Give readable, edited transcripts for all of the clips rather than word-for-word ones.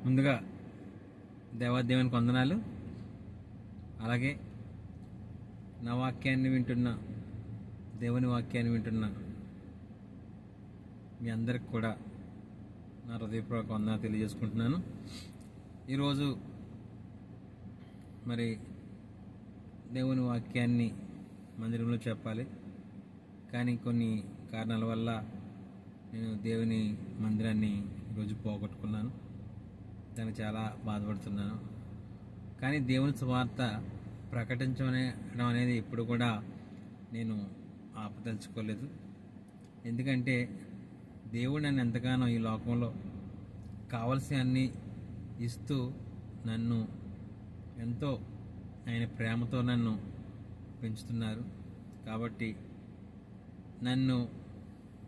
ముందుగా దేవాదేవునికి వందనాలు. అలాగే నా వాక్యాన్ని వింటున్న, దేవుని వాక్యాన్ని వింటున్న మీ అందరికి కూడా నా హృదయపూర్వక వందనాలు తెలియజేసుకుంటున్నాను. ఈరోజు మరి దేవుని వాక్యాన్ని మందిరంలో చెప్పాలి, కానీ కొన్ని కారణాల వల్ల నేను దేవుని మందిరాన్ని ఈరోజు పోగొట్టుకున్నాను. దానికి చాలా బాధపడుతున్నాను. కానీ దేవుని సువార్త ప్రకటించడం అనేది ఎప్పుడు కూడా నేను ఆపదలుచుకోలేదు. ఎందుకంటే దేవుడు నన్ను ఎంతగానో ఈ లోకంలో కావలసిన అన్నీ ఇస్తూ నన్ను ఎంతో ఆయన ప్రేమతో నన్ను పెంచుతున్నారు. కాబట్టి నన్ను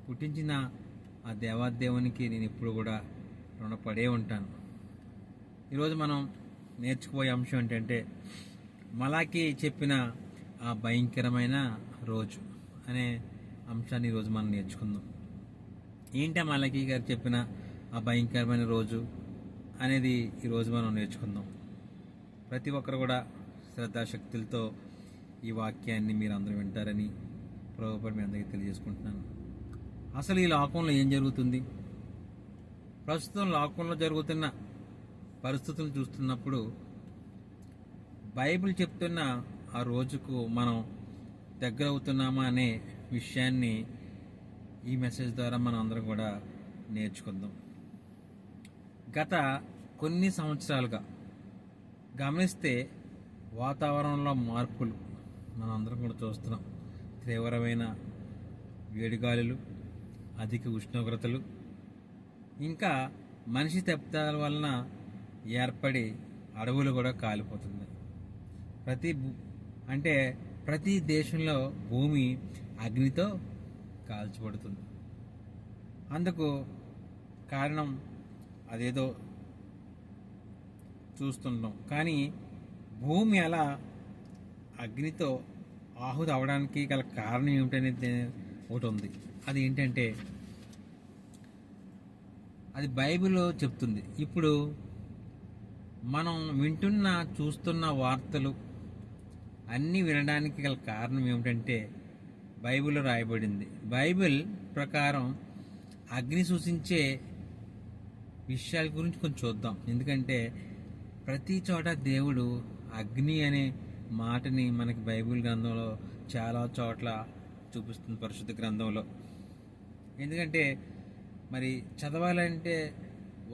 పుట్టించిన ఆ దేవాదేవునికి నేను ఎప్పుడు కూడా రుణపడే ఉంటాను. ఈరోజు మనం నేర్చుకోబోయే అంశం ఏంటంటే మలాకి చెప్పిన ఆ భయంకరమైన రోజు అనే అంశాన్ని ఈరోజు మనం నేర్చుకుందాం. ఏంటి మలాకి గారు చెప్పిన ఆ భయంకరమైన రోజు అనేది ఈరోజు మనం నేర్చుకుందాం. ప్రతి ఒక్కరు కూడా శ్రద్ధాశక్తులతో ఈ వాక్యాన్ని మీరు అందరూ వింటారని ప్రభువుపై మీ అందరికీ తెలియజేసుకుంటున్నాను. అసలు ఈ లోకంలో ఏం జరుగుతుంది? ప్రస్తుతం లోకంలో జరుగుతున్న పరిస్థితులను చూస్తున్నప్పుడు బైబిల్ చెప్తున్న ఆ రోజుకు మనం దగ్గర అవుతున్నామా అనే విషయాన్ని ఈ మెసేజ్ ద్వారా మనం అందరం కూడా నేర్చుకుందాం. గత కొన్ని సంవత్సరాలుగా గమనిస్తే వాతావరణంలో మార్పులు మనం అందరం కూడా చూస్తున్నాం. తీవ్రమైన వేడిగాలులు, అధిక ఉష్ణోగ్రతలు, ఇంకా మనిషి తప్పిదాల వలన ఏర్పడి అడవులు కూడా కాలిపోతున్నాయి. ప్రతి దేశంలో భూమి అగ్నితో కాల్చబడుతుంది. అందుకు కారణం అదేదో చూస్తుంటాం. కానీ భూమి అలా అగ్నితో ఆహుతి అవడానికి గల కారణం ఏమిటనేది ఒకటి ఉంది. అది ఏంటంటే అది బైబిల్లో చెప్తుంది. ఇప్పుడు మనం వింటున్న, చూస్తున్న వార్తలు అన్నీ వినడానికి గల కారణం ఏమిటంటే బైబిల్లో రాయబడింది. బైబిల్ ప్రకారం అగ్ని సూచించే విషయాల గురించి కొంచెం చూద్దాం. ఎందుకంటే ప్రతి చోట దేవుడు అగ్ని అనే మాటని మనకి బైబిల్ గ్రంథంలో చాలా చోట్ల చూపిస్తుంది, పరిశుద్ధ గ్రంథంలో. ఎందుకంటే మరి చదవాలంటే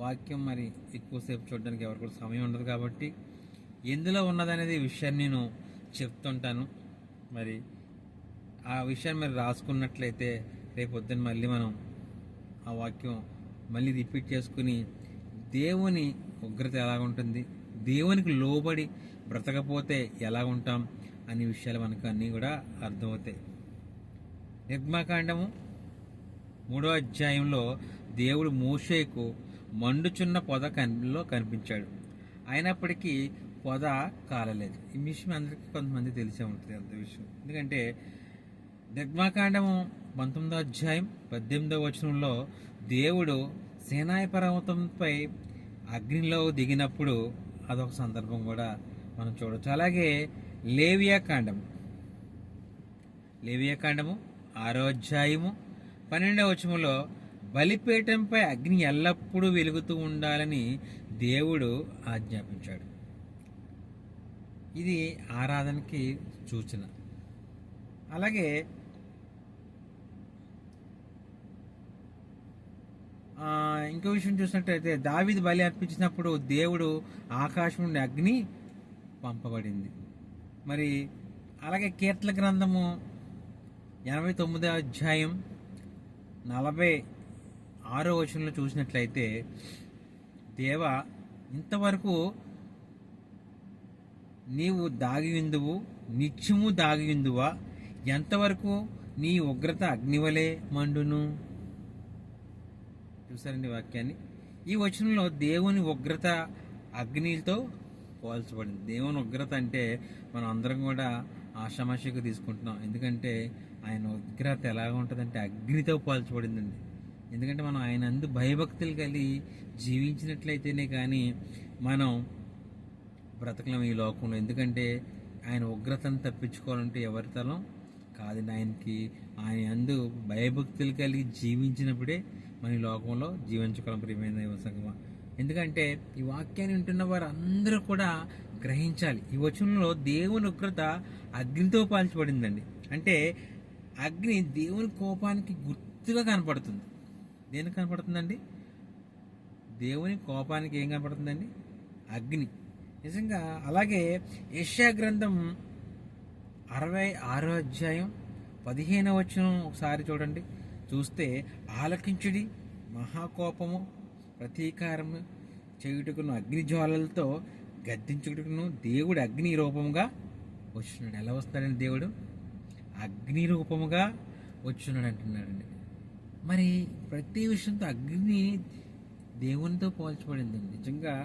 వాక్యం మరి ఎక్కువసేపు చూడడానికి ఎవరికి కూడా సమయం ఉండదు. కాబట్టి ఎందులో ఉన్నదనేది విషయాన్ని నేను చెప్తుంటాను. మరి ఆ విషయాన్ని మరి రాసుకున్నట్లయితే రేపు పొద్దున్న మళ్ళీ మనం ఆ వాక్యం మళ్ళీ రిపీట్ చేసుకుని దేవుని ఉగ్రత ఎలా ఉంటుంది, దేవునికి లోబడి బ్రతకపోతే ఎలా ఉంటాం అనే విషయాలు మనకు అన్నీ కూడా అర్థమవుతాయి. నిర్గమకాండము 3వ అధ్యాయంలో దేవుడు మోషేకు మండుచున్న పొద కనిపించాడు. అయినప్పటికీ పొద కాలలేదు. ఈ విషయం అందరికీ కొంతమంది తెలిసే ఉంటుంది అంత విషయం. ఎందుకంటే నిర్గమకాండము 19వ అధ్యాయం 18వ వచనంలో దేవుడు సీనాయి పర్వతంపై అగ్నిలో దిగినప్పుడు అదొక సందర్భం కూడా మనం చూడవచ్చు. అలాగే లేవియాకాండము 6వ అధ్యాయము 12వ వచనంలో బలిపీఠంపై అగ్ని ఎల్లప్పుడూ వెలుగుతూ ఉండాలని దేవుడు ఆజ్ఞాపించాడు. ఇది ఆరాధనకి సూచన. అలాగే ఇంకో విషయం చూసినట్టయితే దావీదు బలి అర్పించినప్పుడు దేవుడు ఆకాశం నుండి అగ్ని పంపబడింది. మరి అలాగే కీర్తన గ్రంథము 89వ అధ్యాయం 46వ వచనంలో చూసినట్లయితే దేవా, ఇంతవరకు నీవు దాగియుందువు, నిత్యము దాగియుందువా? ఎంతవరకు నీ ఉగ్రత అగ్నివలే మండును? చూసారండి వాక్యాన్ని. ఈ వచనంలో దేవుని ఉగ్రత అగ్నితో పోల్చబడింది. దేవుని ఉగ్రత అంటే మనం అందరం కూడా ఆషామాషిగా తీసుకుంటున్నాం. ఎందుకంటే ఆయన ఉగ్రత ఎలాగ ఉంటుందంటే అగ్నితో పోల్చబడిందండి. ఎందుకంటే మనం ఆయన అందు భయభక్తులు కలిగి జీవించినట్లయితేనే కానీ మనం బ్రతకలేం ఈ లోకంలో. ఎందుకంటే ఆయన ఉగ్రతను తప్పించుకోవాలంటే ఎవరి తలం కాదండి. ఆయన అందు భయభక్తులు కలిగి జీవించినప్పుడే మన ఈ లోకంలో జీవించగలం ప్రియమైన దైవ సంగమా. ఎందుకంటే ఈ వాక్యాన్ని వింటున్న వారు అందరూ కూడా గ్రహించాలి. ఈ వచనంలో దేవుని ఉగ్రత అగ్నితో పాల్చబడిందండి. అంటే అగ్ని దేవుని కోపానికి గుర్తుగా కనపడుతుంది. దేనికి కనపడుతుందండి? దేవుని కోపానికి ఏం కనపడుతుందండి? అగ్ని. నిజంగా అలాగే యెషయా గ్రంథం 66వ అధ్యాయం 15వ వచనం ఒకసారి చూడండి. చూస్తే ఆలకించుడి, మహాకోపము ప్రతీకారము చేయుటకును అగ్ని జ్వాలలతో గద్దించుటకును దేవుడు అగ్ని రూపముగా వచ్చున్నాడు. ఎలా వస్తాడండి దేవుడు? అగ్ని రూపముగా వచ్చున్నాడు అంటున్నాడండి. మరి ప్రతి విషయంతో అగ్ని దేవునితో పోల్చబడిందండి. నిజంగా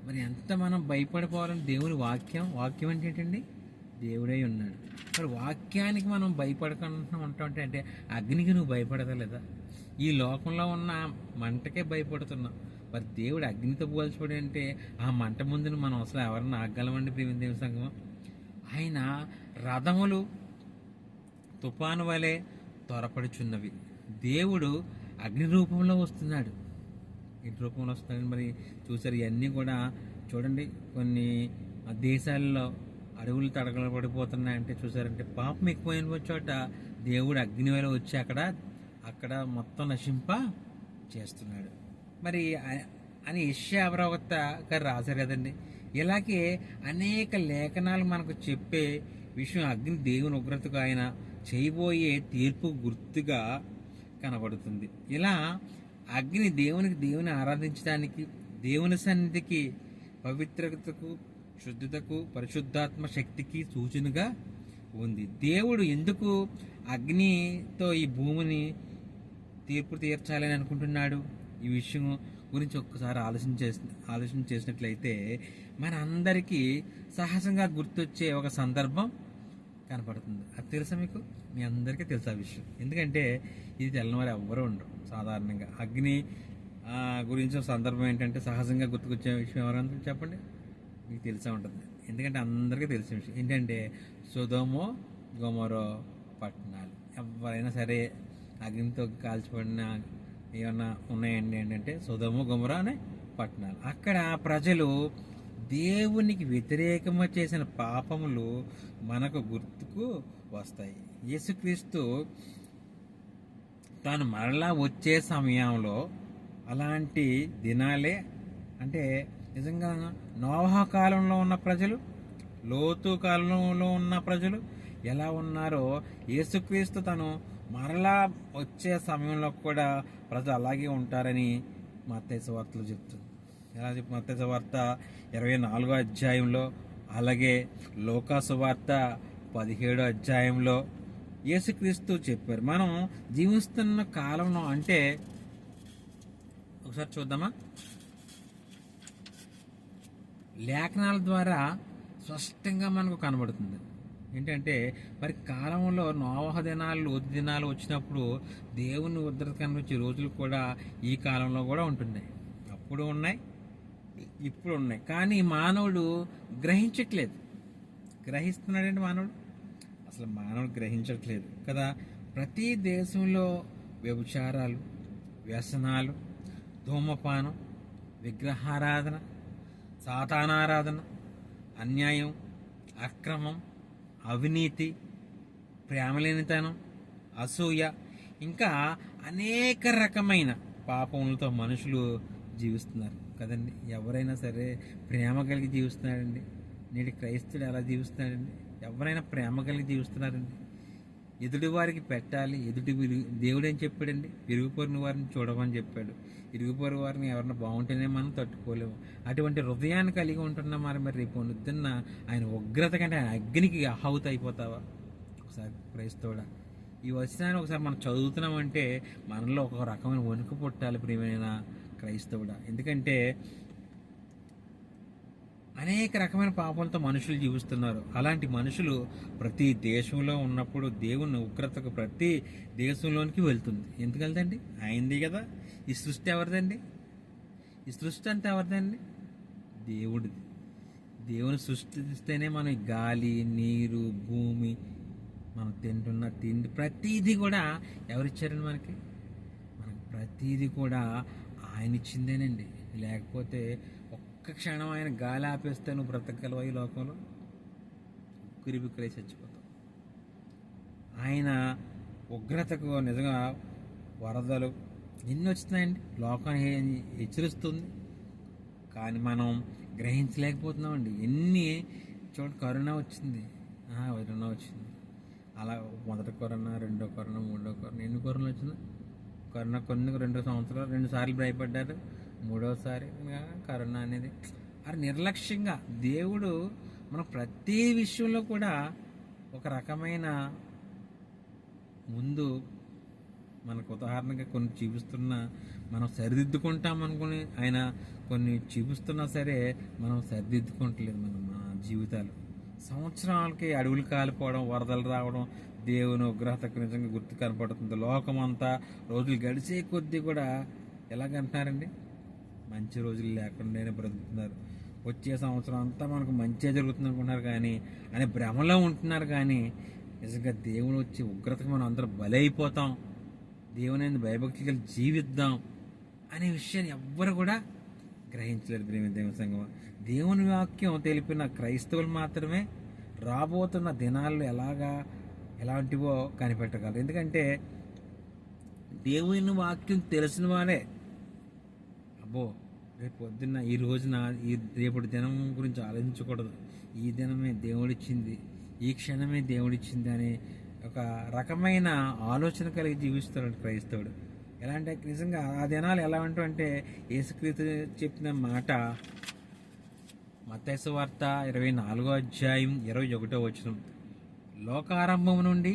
మరి ఎంత మనం భయపడిపోవాలని దేవుని వాక్యం అంటే ఏంటండి? దేవుడై ఉన్నాడు. మరి వాక్యానికి మనం భయపడకుండా ఉంటామంటే అంటే అగ్నికి నువ్వు భయపడతలేదా? ఈ లోకంలో ఉన్న మంటకే భయపడుతున్నావు. మరి దేవుడు అగ్నితో పోల్చబడి అంటే ఆ మంట ముందు మనం అసలు ఎవరన్నా ఆగలమండి ప్రియమైన దేవుని సంగమం? ఆయన రథములు తుఫాను వలె త్వరపడుచున్నవి. దేవుడు అగ్ని రూపంలో వస్తున్నాడు. ఇంటి రూపంలో వస్తున్నాడు. మరి చూసారు, ఇవన్నీ కూడా చూడండి. కొన్ని దేశాల్లో అడవులు తడగలబడిపోతున్నాయంటే చూసారంటే పాపం ఎక్కువైన చోట దేవుడు అగ్ని వల్ల వచ్చి అక్కడ మొత్తం నశింప చేస్తున్నాడు. మరి అని యెషయా ప్రవక్త గారు రాశారు కదండి. ఇలాగే అనేక లేఖనాలు మనకు చెప్పే విషయం అగ్ని దేవుని ఉగ్రతకు ఆయన చేయబోయే తీర్పు గుర్తుగా కనబడుతుంది. ఇలా అగ్ని దేవుని ఆరాధించడానికి, దేవుని సన్నిధికి, పవిత్రతకు, శుద్ధతకు, పరిశుద్ధాత్మ శక్తికి సూచనగా ఉంది. దేవుడు ఎందుకు అగ్నితో ఈ భూమిని తీర్పు తీర్చాలని అనుకుంటున్నాడు? ఈ విషయం గురించి ఒక్కసారి ఆలోచన చేసినట్లయితే మన అందరికీ సహజంగా గుర్తొచ్చే ఒక సందర్భం కనపడుతుంది. అది తెలుసా మీకు? మీ అందరికీ తెలుసు ఆ విషయం. ఎందుకంటే ఇది తెల్లని వారు ఎవ్వరూ ఉండరు సాధారణంగా. అగ్ని గురించి సందర్భం ఏంటంటే సహజంగా గుర్తుకొచ్చే విషయం ఎవరంతా చెప్పండి, మీకు తెలిసే ఉంటుంది. ఎందుకంటే అందరికీ తెలిసిన విషయం ఏంటంటే సొదొమ గొమొర పట్టణాలు. ఎవరైనా సరే అగ్నితో కాల్చిపడిన ఏమన్నా ఉన్నాయండి ఏంటంటే సొదొమ గొమొర అనే పట్టణాలు. అక్కడ ప్రజలు దేవునికి వ్యతిరేకంగా చేసిన పాపములు మనకు గుర్తుకు వస్తాయి. యేసుక్రీస్తు తాను మరలా వచ్చే సమయంలో అలాంటి దినాలే అంటే నిజంగా నోవహు కాలంలో ఉన్న ప్రజలు, లోతు కాలంలో ఉన్న ప్రజలు ఎలా ఉన్నారో యేసుక్రీస్తు తను మరలా వచ్చే సమయంలో కూడా ప్రజలు అలాగే ఉంటారని మత్తయి సువార్తలో చెప్తుంది. ఎలా మత్తయి సువార్త 24వ అధ్యాయంలో, అలాగే లూకా సువార్త 17వ అధ్యాయంలో యేసుక్రీస్తు చెప్పారు. మనం జీవిస్తున్న కాలంలో అంటే ఒకసారి చూద్దామా? లేఖనాల ద్వారా స్పష్టంగా మనకు కనబడుతుంది. ఏంటంటే మరి కాలంలో నోవహు దినాలు, లోతు దినాలు వచ్చినప్పుడు దేవుని ఉద్ధరణ కనిపించే రోజులు కూడా ఈ కాలంలో కూడా ఉంటున్నాయి. అప్పుడు ఉన్నాయి, ఇప్పుడు ఉన్నాయి. కానీ మానవుడు గ్రహించట్లేదు. గ్రహిస్తున్నాడంటే మానవుడు? అసలు మానవుడు గ్రహించట్లేదు కదా. ప్రతి దేశంలో వ్యభిచారాలు, వ్యసనాలు, ధూమపానం, విగ్రహారాధన, సాతానారాధన, అన్యాయం, అక్రమం, అవినీతి, ప్రేమలేనితనం, అసూయ, ఇంకా అనేక రకమైన పాపములతో మనుషులు జీవిస్తున్నారు కదండి. ఎవరైనా సరే ప్రేమ కలిగి జీవిస్తున్నాడండి? నేటి క్రైస్తవుడు ఎలా జీవిస్తున్నాడండి? ఎవరైనా ప్రేమ కలిగి జీవిస్తున్నారండి? ఎదుటి వారికి పెట్టాలి. దేవుడు ఏం చెప్పాడండి? ఇరుగుపొరుని వారిని చూడమని చెప్పాడు. ఇరుగుపొరు వారిని ఎవరైనా బాగుంటేనే మనం తట్టుకోలేము. అటువంటి హృదయాన్ని కలిగి ఉంటున్నా మరి రేపు పొద్దున్న ఆయన ఉగ్రత కంటే ఆయన అగ్నికి ఆహుతి అయిపోతావా? ఒకసారి క్రైస్తవుడా, ఈ వచనాన్ని ఒకసారి మనం చదువుతున్నామంటే మనలో ఒక రకమైన వణుకు పుట్టాలి ప్రియమైన క్రైస్తవుడా. ఎందుకంటే అనేక రకమైన పాపాలతో మనుషులు జీవిస్తున్నారు. అలాంటి మనుషులు ప్రతి దేశంలో ఉన్నప్పుడు దేవుని ఉగ్రతకు ప్రతి దేశంలోనికి వెళ్తుంది. ఎందుకు వెళ్తండి? అయింది కదా. ఈ సృష్టి ఎవరిదండి? ఈ సృష్టి అంతా ఎవరిదండి? దేవుడిది. దేవుని సృష్టిస్తేనే మనం ఈ గాలి, నీరు, భూమి, మనం తింటున్న తిండి ప్రతీది కూడా ఎవరిచ్చారండి మనకి? మనకి ప్రతీది కూడా ఆయన ఇచ్చిందేనండి. లేకపోతే ఒక్క క్షణం ఆయన గాలి ఆపేస్తే నువ్వు బ్రతకగలవా ఈ లోకంలో? ఉక్కిరిబిక్కిరై చచ్చిపోతావు. ఆయన ఉగ్రతకు నిజంగా వరదలు ఎన్ని వచ్చినాయండి, లోకాన్ని హెచ్చరిస్తుంది. కానీ మనం గ్రహించలేకపోతున్నామండి. ఎన్ని చూడండి, కరోనా వచ్చింది, అలా మొదటి కరోనా, రెండో కరోనా, మూడో కరోనా, ఎన్ని కరోనా వచ్చింది? కరోనా 2 సంవత్సరాలు 2 సార్లు భయపడ్డారు, మూడోసారి కరోనా అనేది. అది నిర్లక్ష్యంగా దేవుడు మనం ప్రతి విషయంలో కూడా ఒక రకమైన ముందు మనకు ఉదాహరణగా కొన్ని చూపిస్తున్నా మనం సరిదిద్దుకుంటాం అనుకుని ఆయన కొన్ని చూపిస్తున్నా సరే మనం సరిదిద్దుకోవట్లేదు. మన జీవితాలు సంవత్సరాలకి అడవులు కాలిపోవడం, వరదలు రావడం, దేవుని ఉగ్రతకు నిజంగా గుర్తు కనపడుతుంది. లోకమంతా రోజులు గడిచే కొద్దీ కూడా ఎలాగంటున్నారండి, మంచి రోజులు లేకుండానే బ్రతుకుతున్నారు. వచ్చే సంవత్సరం అంతా మనకు మంచిగా జరుగుతుంది అనుకుంటున్నారు, కానీ అనే భ్రమలో ఉంటున్నారు. కానీ నిజంగా దేవుడు వచ్చి ఉగ్రతకు మనం అందరూ బలైపోతాం, దేవుని భయభక్తి కలిగి జీవిద్దాం అనే విషయాన్ని ఎవ్వరు కూడా గ్రహించలేరు. ప్రేమ దేవుని సంగమం, దేవుని వాక్యం తెలిపిన క్రైస్తవులు మాత్రమే రాబోతున్న దినాల్లో ఎలాంటివో కనిపెట్టగలరు. ఎందుకంటే దేవుని వాక్యం తెలిసిన వారే అబ్బో రేపు పొద్దున్న ఈ రోజున రేపటి దినం గురించి ఆలోచించకూడదు, ఈ దినమే దేవుడిచ్చింది, ఈ క్షణమే దేవుడిచ్చింది అనే ఒక రకమైన ఆలోచన కలిగి జీవిస్తాడు క్రైస్తవుడు. ఎలా అంటే నిజంగా ఆ దినాలు ఎలా ఉంటాయంటే యేసుక్రీస్తు చెప్పిన మాట మత్తయి సువార్త 24:21 లోకారంభం నుండి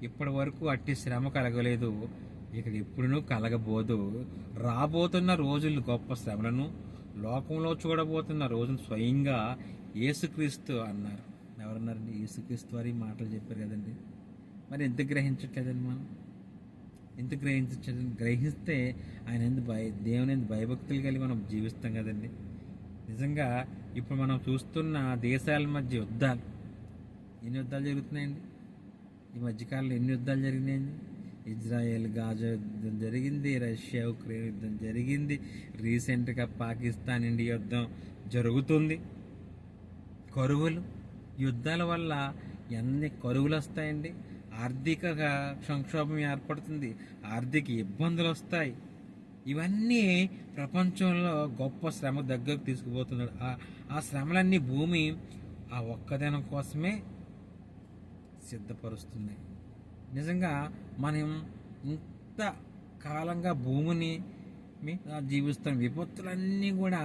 ఇప్పటి వరకు అట్టి శ్రమ కలగలేదు, ఇక్కడ ఎప్పుడునూ కలగబోదు. రాబోతున్న రోజులు గొప్ప శ్రమలను లోకంలో చూడబోతున్న రోజును స్వయంగా యేసుక్రీస్తు అన్నారు. ఎవరన్నారండి? యేసుక్రీస్తు వారి మాటలు చెప్పారు కదండి. మరి ఎందుకు గ్రహించట్లేదండి మనం? ఎందుకు గ్రహిస్తే ఆయన దేవుని భయభక్తులు కలిగి మనం జీవిస్తాం కదండి. నిజంగా ఇప్పుడు మనం చూస్తున్న దేశాల మధ్య యుద్ధాలు, ఎన్ని యుద్ధాలు జరుగుతున్నాయండి ఈ మధ్యకాలంలో? ఎన్ని యుద్ధాలు జరిగినాయండి? ఇజ్రాయెల్ గాజా యుద్ధం జరిగింది, రష్యా ఉక్రెయిన్ యుద్ధం జరిగింది, రీసెంట్గా పాకిస్తాన్ ఇండియా యుద్ధం జరుగుతుంది. కరువులు, యుద్ధాల వల్ల ఎన్ని కరువులు వస్తాయండి, ఆర్థిక సంక్షోభం ఏర్పడుతుంది, ఆర్థిక ఇబ్బందులు వస్తాయి. ఇవన్నీ ప్రపంచంలో గొప్ప శ్రమ దగ్గరకు తీసుకుపోతున్నాడు. ఆ శ్రమలన్నీ భూమి ఆ ఒక్కదినం కోసమే సిద్ధపరుస్తుంది. నిజంగా మనం ఇంత కాలంగా భూమిని జీవిస్తున్న విపత్తులన్నీ కూడా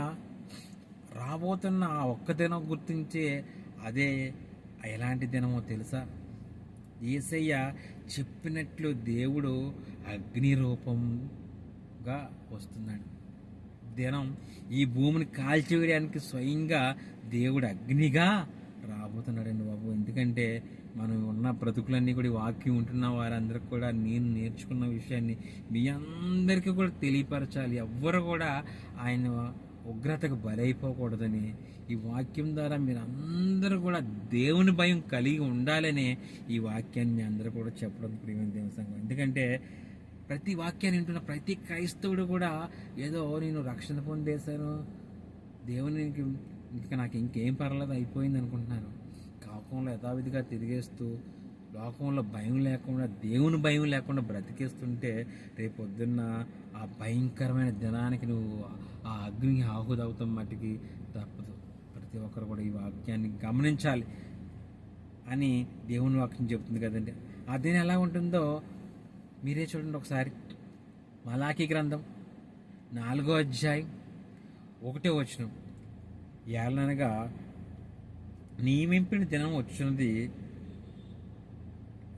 రాబోతున్న ఆ ఒక్క దినం గుర్తించే అదే ఎలాంటి దినమో తెలుసా? యేసయ్య చెప్పినట్లు దేవుడు అగ్ని రూపంగా వస్తున్నాడు. దినం ఈ భూమిని కాల్చివేయడానికి స్వయంగా దేవుడు అగ్నిగా రాబోతున్నాడండి బాబు. ఎందుకంటే మనం ఉన్న బ్రతుకులన్నీ కూడా వాక్యం ఉంటున్న వారందరికీ కూడా నేను నేర్చుకున్న విషయాన్ని మీ అందరికీ కూడా తెలియపరచాలి. ఎవ్వరు కూడా ఆయన ఉగ్రతకు బలైపోకూడదని ఈ వాక్యం ద్వారా మీరు అందరూ కూడా దేవుని భయం కలిగి ఉండాలనే ఈ వాక్యాన్ని అందరూ కూడా చెప్పడం ప్రియమైన దేవుని సంఘం. ఎందుకంటే ప్రతి వాక్యాన్ని వింటున్న ప్రతి క్రైస్తవుడు కూడా ఏదో నేను రక్షణ పొందేశాను, దేవునికి ఇంకా నాకు ఇంకేం పర్లేదు అయిపోయింది అనుకుంటున్నారు. లోకంలో యథావిధిగా తిరిగేస్తూ లోకంలో భయం లేకుండా దేవుని భయం లేకుండా బ్రతికేస్తుంటే రేపొద్దున్న ఆ భయంకరమైన దినానికి నువ్వు ఆ అగ్నికి ఆహుదవుతాం మట్టికి తప్పదు. ప్రతి ఒక్కరు కూడా ఈ వాక్యాన్ని గమనించాలి అని దేవుని వాక్యం చెబుతుంది కదండి. ఆ దినం ఎలా ఉంటుందో మీరే చూడండి ఒకసారి. మలాకీ గ్రంథం 4:1 ఏలనగా నియమింపిన దినం వచ్చినది,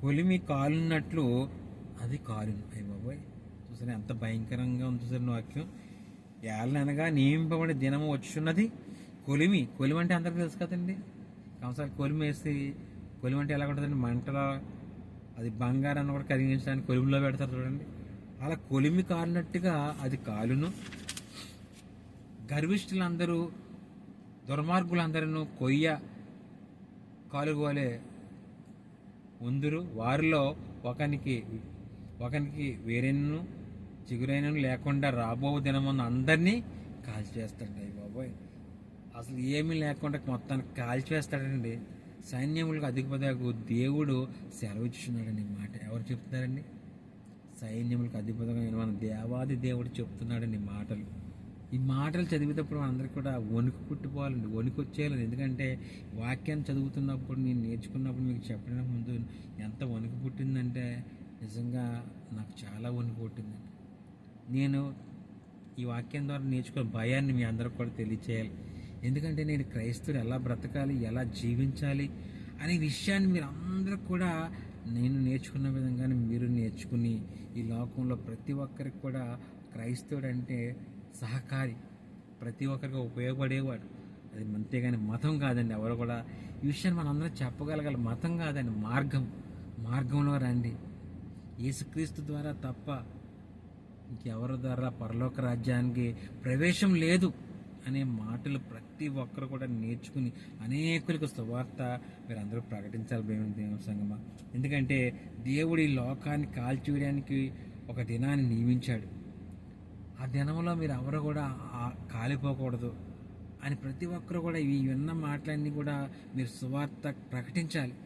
కొలిమి కాలున్నట్లు అది కాలును. అయ్య బాబోయ్, చూసారా ఎంత భయంకరంగా ఉంది చూసారు వాక్యం. ఏలనగా నియమింపబడిన దినము వచ్చున్నది, కొలిమి అంటే అందరికీ తెలుసు కదండి. కంసాలు కొలిమి వేసి, కొలిమి అంటే ఎలా ఉంటుందండి, మంటలో అది బంగారాన్ని కూడా కరిగించడానికి కొలిమిలో పెడతారు చూడండి. అలా కొలిమి కాలినట్టుగా అది కాలును. గర్విష్ఠులందరూ దుర్మార్గులందరూ కొయ్య కాలుగోలే ఉందురు. వారిలో ఒకనికి వేరెన్నూ చిగురైనను లేకుండా రాబో దినమున్న అందరినీ కాల్చివేస్తాడండి. అయ్య బాబోయ్, అసలు ఏమీ లేకుండా మొత్తానికి కాల్చివేస్తాడండి. సైన్యములకు అధిపతిగా దేవుడు సెలవిచ్చున్నాడండి. మాట ఎవరు చెప్తున్నారండి? సైన్యములకు అధిపతిగా మన దేవాది దేవుడు చెప్తున్నాడండి మాటలు. ఈ మాటలు చదివేటప్పుడు మనందరికీ కూడా వణుకు పుట్టిపోవాలండి, వణుకు వచ్చేయాలండి. ఎందుకంటే వాక్యాన్ని చదువుతున్నప్పుడు, నేను నేర్చుకున్నప్పుడు మీకు చెప్పడానికి ముందు ఎంత వణుకు పుట్టిందంటే నిజంగా నాకు చాలా వణుకు పుట్టిందండి. నేను ఈ వాక్యం ద్వారా నేర్చుకున్న భయాన్ని మీ అందరికి కూడా తెలియచేయాలి. ఎందుకంటే నేను క్రైస్తవుడు ఎలా బ్రతకాలి, ఎలా జీవించాలి అనే విషయాన్ని మీరు అందరూ కూడా నేను నేర్చుకున్న విధంగానే మీరు నేర్చుకుని ఈ లోకంలో ప్రతి ఒక్కరికి కూడా క్రైస్తవుడు అంటే సహకారి, ప్రతి ఒక్కరికి ఉపయోగపడేవాడు. అది అంతేగాని మతం కాదండి. ఎవరు కూడా ఈ విషయాన్ని మనందరం చెప్పగలగాలి. మతం కాదండి, మార్గంలో రండి. యేసుక్రీస్తు ద్వారా తప్ప ఇంకెవరి ద్వారా పరలోక రాజ్యానికి ప్రవేశం లేదు అనే మాటలు ప్రతి ఒక్కరు కూడా నేర్చుకుని అనేకులకు సువార్త మీరందరూ ప్రకటించాలి. దేవుని సంగమా, ఎందుకంటే దేవుడు ఈ లోకాన్ని కాల్చివేయడానికి ఒక దినాన్ని నియమించాడు. ఆ దినంలో మీరు ఎవరు కూడా కాలిపోకూడదు అని ప్రతి ఒక్కరు కూడా ఈ విన్న మాటలన్నీ కూడా మీరు సువార్త ప్రకటించాలి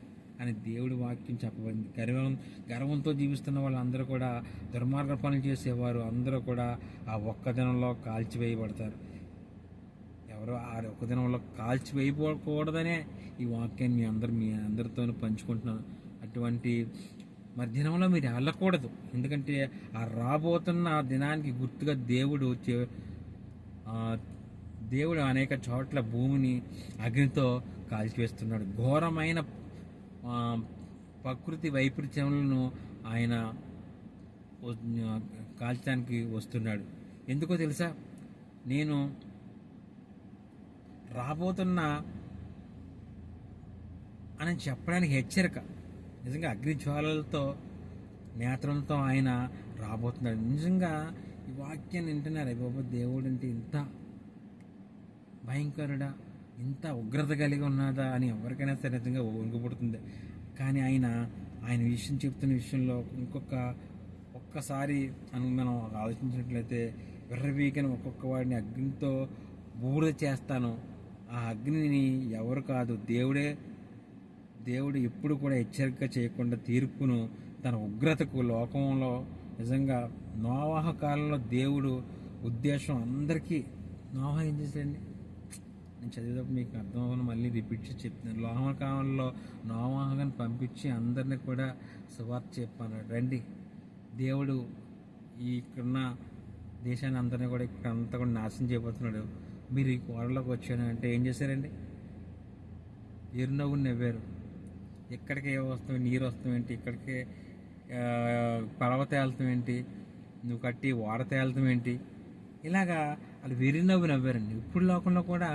అని దేవుడి వాక్యం చెప్పబడింది. గర్వంతో జీవిస్తున్న వాళ్ళందరూ కూడా, దుర్మార్గ పనులు చేసేవారు అందరూ కూడా ఆ ఒక్క దినంలో కాల్చివేయబడతారు. ఎవరో ఆ ఒక్క దినంలో కాల్చివేయకూడదనే ఈ వాక్యాన్ని మీ అందరితో పంచుకుంటున్నాను. అటువంటి మరి దినంలో మీరు వెళ్ళకూడదు. ఎందుకంటే ఆ రాబోతున్న దినానికి గుర్తుగా దేవుడు అనేక చోట్ల భూమిని అగ్నితో కాల్చివేస్తున్నాడు. ఘోరమైన ప్రకృతి వైపరీత్యములను ఆయన కాల్చడానికి వస్తున్నాడు. ఎందుకో తెలుసా? నేను రాబోతున్న అని చెప్పడానికి హెచ్చరిక. నిజంగా అగ్నిజ్వాలలతో నేత్రంతో ఆయన రాబోతున్నాడు. నిజంగా ఈ వాక్యాన్ని వింటున్నారు. బాబా, దేవుడు అంటే ఇంత భయంకరుడా, ఇంత ఉగ్రత కలిగి ఉన్నదా అని ఎవరికైనా సరే నిజంగా వణుకుపుడుతుంది. కానీ ఆయన విషయం చెప్తున్న విషయంలో ఒక్కసారి మనం ఆలోచించినట్లయితే, విర్రవీకని ఒక్కొక్క వాడిని అగ్నితో బూడిద చేస్తాను. ఆ అగ్నిని ఎవరు కాదు, దేవుడు ఎప్పుడు కూడా హెచ్చరిక చేయకుండా తీర్పును తన ఉగ్రతకు లోకంలో నిజంగా నోవాహు కాలంలో దేవుడు ఉద్దేశం అందరికీ, నోవాహు ఏం చేశాడండి? నేను చదివేటప్పుడు మీకు అర్థం అవ్వని మళ్ళీ రిపీట్ చేసి చెప్తున్నాను. నోవాహు కాలంలో నోవాహుని పంపించి అందరినీ కూడా సువార్త చెప్పాను. రండి, దేవుడు ఇక్కడున్న దేశాన్ని అందరినీ కూడా ఇక్కడ అంతా కూడా నాశనం చేయబోతున్నాడు, మీరు ఈ కోడలోకి వచ్చాను అంటే ఏం చేశారండి? ఎరునవ్వు నవ్వారు. ఎక్కడికి వస్తాం, నీరు వస్తాం ఏంటి, ఇక్కడికి పడవ తేలుతాం ఏంటి, నువ్వు కట్టి ఓడ తేలుతాం ఏంటి, ఇలాగా వాళ్ళు వెర్రినవ్వు నవ్వారండి. ఇప్పుడు లోకంలో కూడా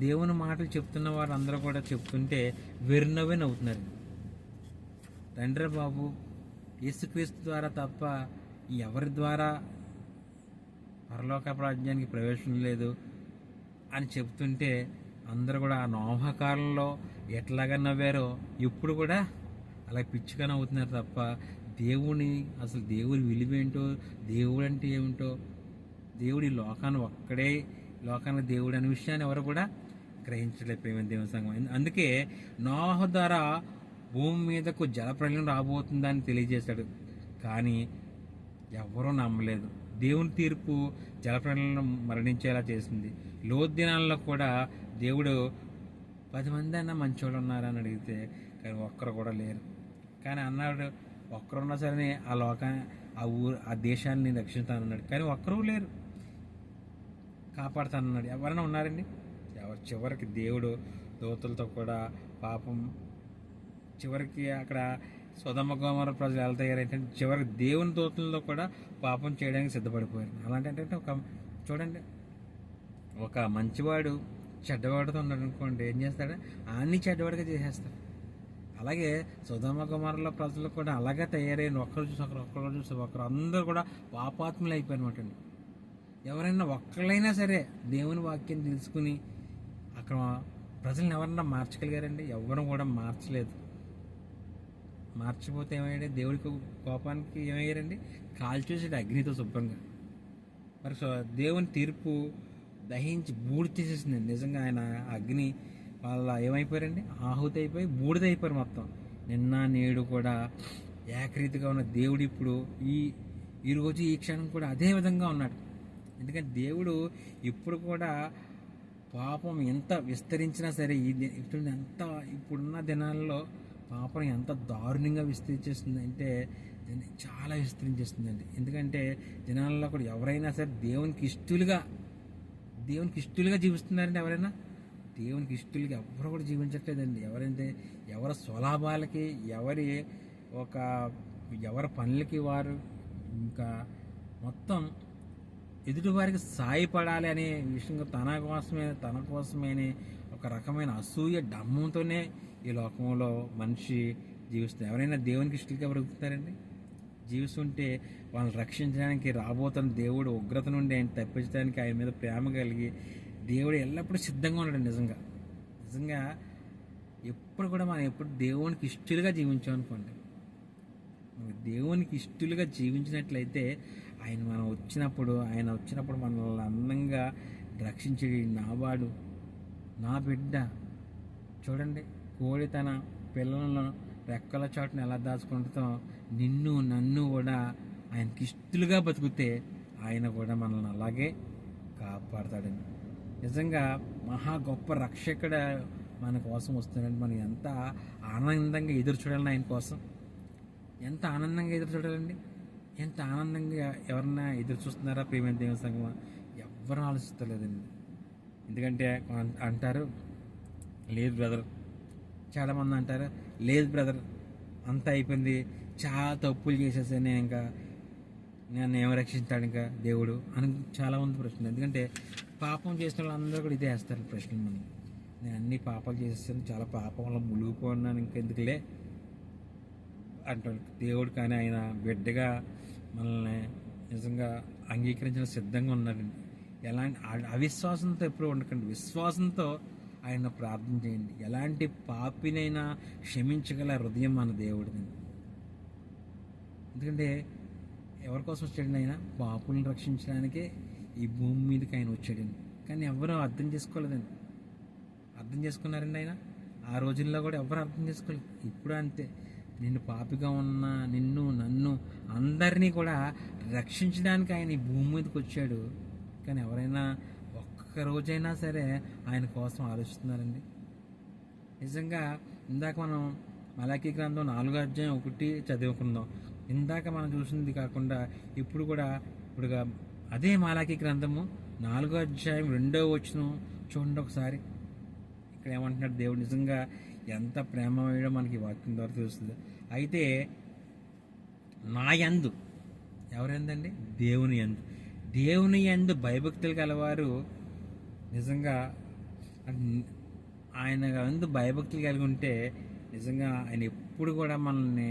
దేవుని మాటలు చెప్తున్న వారు అందరూ కూడా చెప్తుంటే వెర్రినవ్వే నవ్వుతున్నారు. తండ్రి బాబు, యేసుక్రీస్తు ద్వారా తప్ప ఎవరి ద్వారా పరలోక రాజ్యానికి ప్రవేశం లేదు అని చెప్తుంటే అందరూ కూడా ఆ నోవాహు కాలంలో ఎట్లాగా నవ్వారో ఇప్పుడు కూడా అలా పిచ్చిగా నవ్వుతున్నారు తప్ప అసలు దేవుడి విలువేంటో, దేవుడు అంటే ఏమిటో, దేవుడి లోకానికి దేవుడు అనే విషయాన్ని ఎవరు కూడా గ్రహించలేదు. ప్రేమ దేవుని సంఘం. అందుకే నోవాహు ద్వారా భూమి మీదకు జలప్రళయం రాబోతుందని తెలియజేశాడు. కానీ ఎవరూ నమ్మలేదు. దేవుని తీర్పు జలప్రళయం మరణించేలా చేసింది. లోతు దినాల్లో కూడా దేవుడు 10 మంది అన్న మంచోళ్ళు ఉన్నారని అడిగితే కానీ ఒక్కరు కూడా లేరు. కానీ అన్నాడు, ఒక్కరున్నా సరే ఆ దేశాన్ని రక్షిస్తానన్నాడు. కానీ ఒక్కరూ లేరు, కాపాడుతానన్నాడు. ఎవరైనా ఉన్నారండి? చివరికి దేవుడు దూతలతో కూడా పాపం, చివరికి అక్కడ సొదొమ గొమొర్రా ప్రజలు ఎలా తయారైతే చివరికి దేవుని దూతలతో కూడా పాపం చేయడానికి సిద్ధపడిపోయారు. అలాంటి చూడండి, ఒక మంచివాడు చెడ్డవాడితో ఉన్నాడు అనుకోండి, ఏం చేస్తాడు? అన్ని చెడ్డవాడిగా చేసేస్తాడు. అలాగే సొదొమ గొమొర్రా ప్రజలు కూడా అలాగే తయారైన ఒకరు చూసి ఒకరు, ఒకరు చూసి ఒకరు, అందరూ కూడా పాపాత్ములు అయిపోయినమాట అండి. ఎవరైనా ఒక్కళ్ళైనా సరే దేవుని వాక్యం తెలుసుకుని అక్కడ ప్రజలను ఎవరన్నా మార్చగలిగారండి? ఎవరు కూడా మార్చలేదు. మార్చిపోతే ఏమయ్యాడు? దేవుడికి కోపానికి ఏమయ్యారండి? కాల్చేసాడు అగ్నితో శుభ్రంగా. మరి దేవుని తీర్పు దహించి బూడిద తీసేసిందండి. నిజంగా ఆయన అగ్ని వాళ్ళ ఏమైపోయారండి? ఆహుతి అయిపోయి బూడిద అయిపోయారు మొత్తం. నిన్న నేడు కూడా ఏకరీతిగా ఉన్న దేవుడు ఇప్పుడు ఈరోజు ఈ క్షణం కూడా అదే విధంగా ఉన్నాడు. ఎందుకంటే దేవుడు ఇప్పుడు కూడా పాపం ఎంత విస్తరించినా సరే ఇప్పుడున్న దినాల్లో పాపం ఎంత దారుణంగా విస్తరించేస్తుంది అంటే చాలా విస్తరించేస్తుందండి. ఎందుకంటే జనాల్లో కూడా ఎవరైనా సరే దేవునికి ఇష్టలుగా జీవిస్తున్నారండి. ఎవరైనా దేవునికి ఇష్టలుగా ఎవరు కూడా జీవించట్లేదండి. ఎవరి స్వలాభాలకి, ఎవరి పనులకి వారు ఇంకా మొత్తం ఎదుటివారికి సాయపడాలి అనే విషయంగా తన కోసమే అనే ఒక రకమైన అసూయ డమ్మంతోనే ఈ లోకంలో మనిషి జీవిస్తుంది. ఎవరైనా దేవునికి ఇష్టలుగా బ్రతుకుతారండి? జీవిస్తుంటే వాళ్ళని రక్షించడానికి రాబోతున్న దేవుడు ఉగ్రత నుండి ఆయన తప్పించడానికి ఆయన మీద ప్రేమ కలిగి దేవుడు ఎల్లప్పుడూ సిద్ధంగా ఉన్నాడు. నిజంగా ఎప్పుడు కూడా మనం దేవునికి ఇష్టలుగా జీవించామనుకోండి, దేవునికి ఇష్టలుగా జీవించినట్లయితే ఆయన వచ్చినప్పుడు మనల్ని అందంగా రక్షించేది. నావాడు, నా బిడ్డ. చూడండి, కోడి తన పిల్లలను రెక్కల చాటును ఎలా దాచుకుంటుందో నన్ను కూడా ఆయనకి ఇష్టలుగా బతికితే ఆయన కూడా మనల్ని అలాగే కాపాడతాడండి. నిజంగా మహా గొప్ప రక్షకుడ మన కోసం వస్తున్నాడండి. మనం ఎంత ఆనందంగా ఎదురు చూడాలని ఆయన కోసం, ఎంత ఆనందంగా ఎదురు చూడాలండి. ఎంత ఆనందంగా ఎవరన్నా ఎదురు చూస్తున్నారా ప్రియమైన దేవుని సంగమా? ఎవ్వరూ ఆలోచిస్తలేదండి. ఎందుకంటే అంటారు, లేదు బ్రదర్. చాలామంది అంటారు, లేదు బ్రదర్, అంతా అయిపోయింది, చాలా తప్పులు చేసేసాను నేను, నన్ను ఏమో రక్షించాడు ఇంకా దేవుడు అని చాలామంది ప్రశ్నలు. ఎందుకంటే పాపం చేసిన వాళ్ళందరూ కూడా ఇదే వేస్తారు ప్రశ్నలు. నేను అన్ని పాపాలు చేసేసాను, చాలా పాపంలో మునిగిపోన్నాను, ఇంకెందుకులే అంటాడు దేవుడు. కానీ ఆయన బిడ్డగా మనల్ని నిజంగా అంగీకరించిన సిద్ధంగా ఉన్నాడండి. ఎలాంటి అవిశ్వాసంతో ఎప్పుడు ఉండకండి, విశ్వాసంతో ఆయన ప్రార్థన చేయండి. ఎలాంటి పాపినైనా క్షమించగల హృదయం మన దేవుడిని. ఎందుకంటే ఎవరి కోసం వచ్చాడండి? ఆయన పాపులను రక్షించడానికే ఈ భూమి మీదకి ఆయన వచ్చాడండి. కానీ ఎవరూ అర్థం చేసుకోలేదండి. అర్థం చేసుకున్నారండి ఆయన? ఆ రోజుల్లో కూడా ఎవరు అర్థం చేసుకోలేదు. ఇప్పుడు అంతే. నిన్ను పాపిగా ఉన్న నన్ను అందరినీ కూడా రక్షించడానికి ఆయన ఈ భూమి మీదకి వచ్చాడు. కానీ ఎవరైనా ఒక్క రోజైనా సరే ఆయన కోసం ఆలోచిస్తున్నారండి? నిజంగా ఇందాక మనం మలాకీ గ్రంథం 4:1 చదువుకుందాం. ఇందాక మనం చూసింది కాకుండా ఇప్పుడు అదే మలాకీ గ్రంథము 4:2 చూడండి ఒకసారి. ఇక్కడ ఏమంటున్నాడు దేవుడు? నిజంగా ఎంత ప్రేమమయ్యో మనకి వాక్యం ద్వారా తెలుస్తుంది. అయితే నా యందు, ఎవరందండి? దేవుని యందు భయభక్తులు గలవారు నిజంగా ఆయన యందు భయభక్తులు కలిగి ఉంటే నిజంగా ఆయన ఎప్పుడు కూడా మనల్ని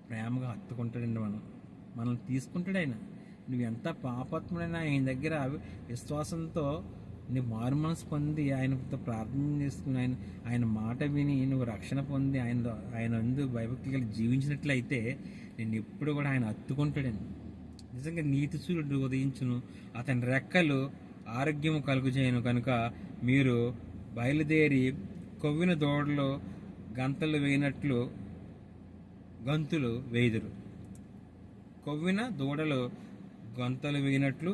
ప్రేమగా హత్తుకుంటాడండి. మనల్ని తీసుకుంటాడు ఆయన. నువ్వు ఎంత పాపాత్ముడైనా ఆయన దగ్గర విశ్వాసంతో నువ్వు మారు మనసు పొంది ఆయనతో ప్రార్థన చేసుకుని ఆయన మాట విని నువ్వు రక్షణ పొంది ఆయన యందు భయభక్తులు కలిగి జీవించినట్లయితే నేను ఎప్పుడు కూడా ఆయన హత్తుకుంటాడండి. నిజంగా నీతి సూర్యుడు ఉదయించును, అతని రెక్కలు ఆరోగ్యము కలుగుచేయను. కనుక మీరు బయలుదేరి కొవ్విన దూడలు గంతులు వేయుదురు. కొవ్విన దూడలు గంతులు వేయినట్లు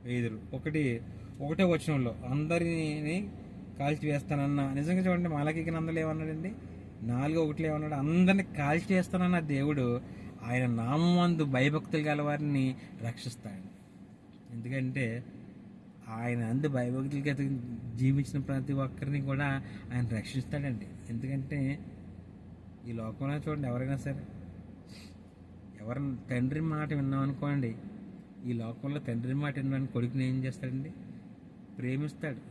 వేయుదురు. ఒకటే వచనంలో అందరినీ కాల్చి వేస్తానన్న, నిజంగా చూడండి మలాకీ గ్రంథంలో ఏమన్నాడండి? 4:1 ఏమన్నాడు? అందరిని కాల్చి వేస్తానన్న దేవుడు ఆయన నామందు భయభక్తులు గల వారిని రక్షిస్తాడు. ఎందుకంటే ఆయన అందు భయభక్తులుగా జీవించిన ప్రతి ఒక్కరిని కూడా ఆయన రక్షిస్తాడండి. ఎందుకంటే ఈ లోకంలో చూడండి, ఎవరైనా సరే తండ్రి మాట విన్నాం అనుకోండి, ఈ లోకంలో తండ్రి మాట విన్నాను కొడుకుని ఏం చేస్తాడండి? ప్రేమిస్తాడు.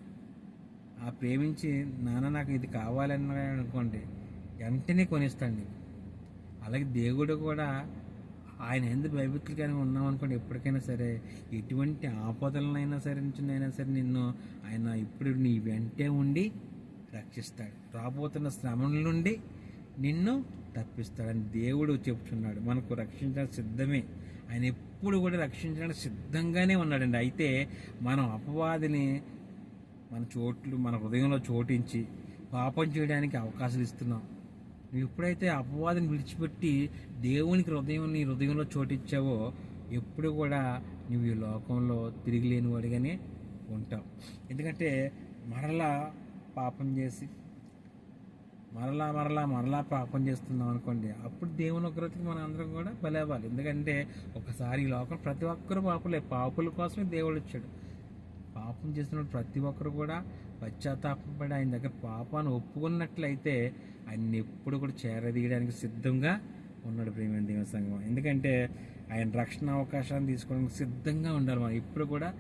ఆ ప్రేమించి నాన్న నాకు ఇది కావాలన్నా అనుకోండి, వెంటనే కొనిస్తాడు నీకు. అలాగే దేవుడు కూడా ఆయన ఎందుకు భయభక్తులుగానే ఉన్నాం అనుకోండి, ఎప్పటికైనా సరే ఎటువంటి ఆపదలనైనా సరే నుంచినైనా సరే నిన్ను ఆయన ఇప్పుడు నీ వెంటే ఉండి రక్షిస్తాడు. రాబోతున్న శ్రమల నుండి నిన్ను తప్పిస్తాడని దేవుడు చెప్తున్నాడు. మనకు రక్షించడానికి సిద్ధమే. ఆయన ఎప్పుడు కూడా రక్షించడానికి సిద్ధంగానే ఉన్నాడండి. అయితే మనం అపవాదిని మన హృదయంలో చోటించి పాపం చేయడానికి అవకాశాలు ఇస్తున్నాం. నువ్వు ఎప్పుడైతే అపవాదిని విడిచిపెట్టి దేవునికి నీ హృదయంలో చోటిచ్చావో ఎప్పుడు కూడా నువ్వు ఈ లోకంలో తిరిగి లేని వాడిగానే ఉంటావు. ఎందుకంటే మరలా పాపం చేసి మరలా పాపం చేస్తున్నాం అనుకోండి, అప్పుడు దేవుని ఉగ్రతకి మనం అందరం కూడా బలవ్వాలి. ఎందుకంటే ఒకసారి ఈ లోకం ప్రతి ఒక్కరు పాపుల కోసమే దేవుడు వచ్చాడు. పాపం చేసినప్పుడు ప్రతి ఒక్కరు కూడా పశ్చాత్తాపడి ఆయన దగ్గర పాపాన్ని ఒప్పుకున్నట్లయితే ఆయన ఎప్పుడు కూడా చేరదీయడానికి సిద్ధంగా ఉన్నాడు ప్రియమైన దేవుని సంఘం. ఎందుకంటే ఆయన రక్షణ అవకాశాన్ని తీసుకోవడానికి సిద్ధంగా ఉండాలి. మనం ఇప్పుడు కూడా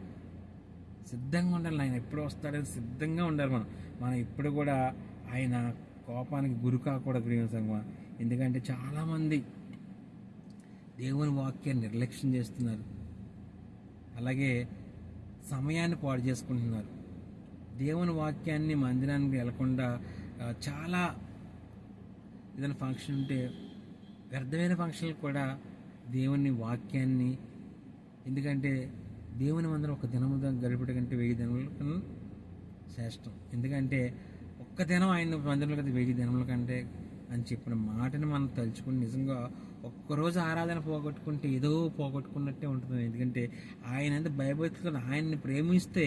సిద్ధంగా ఉండాలి. ఆయన ఎప్పుడు వస్తాడని సిద్ధంగా ఉండాలి. మనం ఇప్పుడు కూడా ఆయన కోపానికి గురి కాకూడదు ప్రియమైన సంఘం. ఎందుకంటే చాలామంది దేవుని వాక్యాన్ని నిర్లక్ష్యం చేస్తున్నారు, అలాగే సమయాన్ని పాడు చేసుకుంటున్నారు. దేవుని వాక్యాన్ని మందిరానికి వెళ్లకుండా చాలా ఏదైనా ఫంక్షన్ ఉంటే వ్యర్థమైన ఫంక్షన్లు కూడా దేవుని వాక్యాన్ని, ఎందుకంటే దేవుని మందిరం ఒక దినము గడిపట కంటే 1000 దినముల కన్నా శ్రేష్టం. ఎందుకంటే ఒక్క దినం ఆయన మందిరంలో కదా 1000 దినముల కంటే అని చెప్పిన మాటని మనం తలుచుకుని నిజంగా ఒక్కరోజు ఆరాధన పోగొట్టుకుంటే ఏదో పోగొట్టుకున్నట్టే ఉంటుంది. ఎందుకంటే ఆయన ఎంత భయభక్తులు ఆయన్ని ప్రేమిస్తే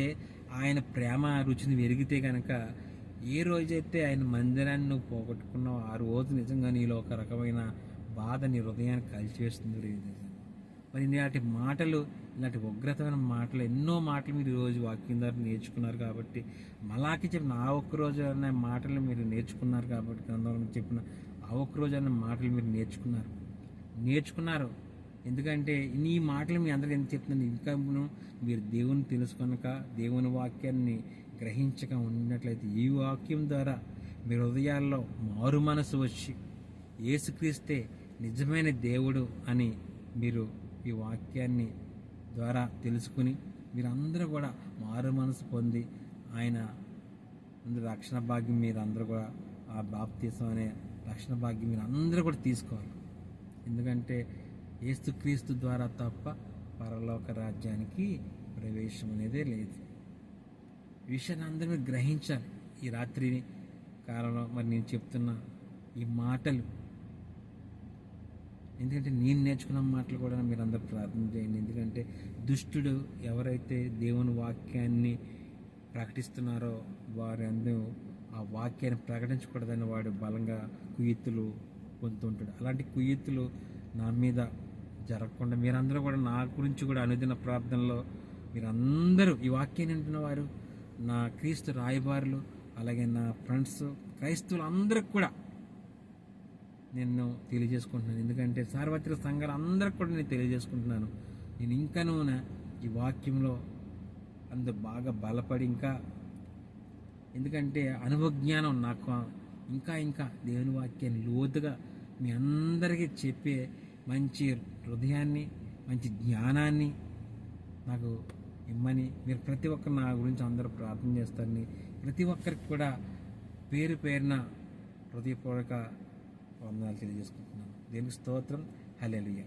ఆయన ప్రేమ రుచిని వెరిగితే కనుక ఏ రోజైతే ఆయన మందిరాన్ని నువ్వు పోగొట్టుకున్నావు ఆ రోజు నిజంగా నీలో ఒక రకమైన బాధ నీ హృదయాన్ని కలిసివేస్తుంది. మరి ఇలాంటి మాటలు, ఇలాంటి ఉగ్రతమైన మాటలు, ఎన్నో మాటలు మీరు ఈరోజు వాక్యం ద్వారా నేర్చుకున్నారు. కాబట్టి మలాకి చెప్పిన ఆ ఒక్కరోజు అనే మాటలు మీరు నేర్చుకున్నారు. కాబట్టి గ్రంథంలో చెప్పిన ఆ ఒక్కరోజు అనే మాటలు మీరు నేర్చుకున్నారు. ఎందుకంటే ఈ మాటలు మీ అందరికీ ఎందుకు చెప్తున్నాను, ఇంకా మీరు దేవుని తెలుసుకొనక దేవుని వాక్యాన్ని గ్రహించక ఉన్నట్లయితే ఈ వాక్యం ద్వారా మీ హృదయాల్లో మారు మనసు వచ్చి యేసుక్రీస్తే నిజమైన దేవుడు అని మీరు ఈ వాక్యాన్ని ద్వారా తెలుసుకుని మీరందరూ కూడా మారు మనసు పొంది ఆయన రక్షణ భాగ్యం మీరందరూ కూడా ఆ బాప్తీసం అనే రక్షణ భాగ్యం మీరు అందరూ కూడా తీసుకోవాలి. ఎందుకంటే యేసుక్రీస్తు ద్వారా తప్ప పరలోక రాజ్యానికి ప్రవేశం అనేదే లేదు. ఈ విషయాన్ని అందరూ మీరు గ్రహించాలి. ఈ రాత్రి కాలంలో మరి నేను చెప్తున్న ఈ మాటలు, ఎందుకంటే నేను నేర్చుకున్న మాటలు కూడా మీరు అందరూ ప్రార్థన చేయండి. ఎందుకంటే దుష్టుడు ఎవరైతే దేవుని వాక్యాన్ని ప్రకటిస్తున్నారో వారి అందరూ ఆ వాక్యాన్ని ప్రకటించకూడదని వాడు బలంగా కుయ్యెత్తులు పొందుతుంటాడు. అలాంటి కుయ్యెత్తులు నా మీద జరగకుండా మీరందరూ కూడా నా గురించి కూడా అనుదిన ప్రార్థనలో మీరందరూ ఈ వాక్యాన్ని వింటున్న వారు, నా క్రీస్తు రాయబారులు, అలాగే నా ఫ్రెండ్స్ క్రైస్తవులు అందరికి కూడా నేను తెలియజేసుకుంటున్నాను. ఎందుకంటే సార్వత్రిక సంఘాలు అందరికి కూడా నేను తెలియజేసుకుంటున్నాను. నేను ఇంకాను ఈ వాక్యంలో అందరూ బాగా బలపడి ఎందుకంటే అనుభవజ్ఞానం నాకు ఇంకా దేవుని వాక్యాన్ని లోతుగా మీ అందరికీ చెప్పే మంచి హృదయాన్ని, మంచి జ్ఞానాన్ని నాకు ఇమ్మని మీరు ప్రతి ఒక్కరు నా గురించి అందరూ ప్రార్థన చేస్తారని ప్రతి ఒక్కరికి కూడా పేరు పేరున హృదయపూర్వక వందనాలు తెలియజేసుకుంటున్నాను. దేవునికి స్తోత్రం. హల్లెలూయా.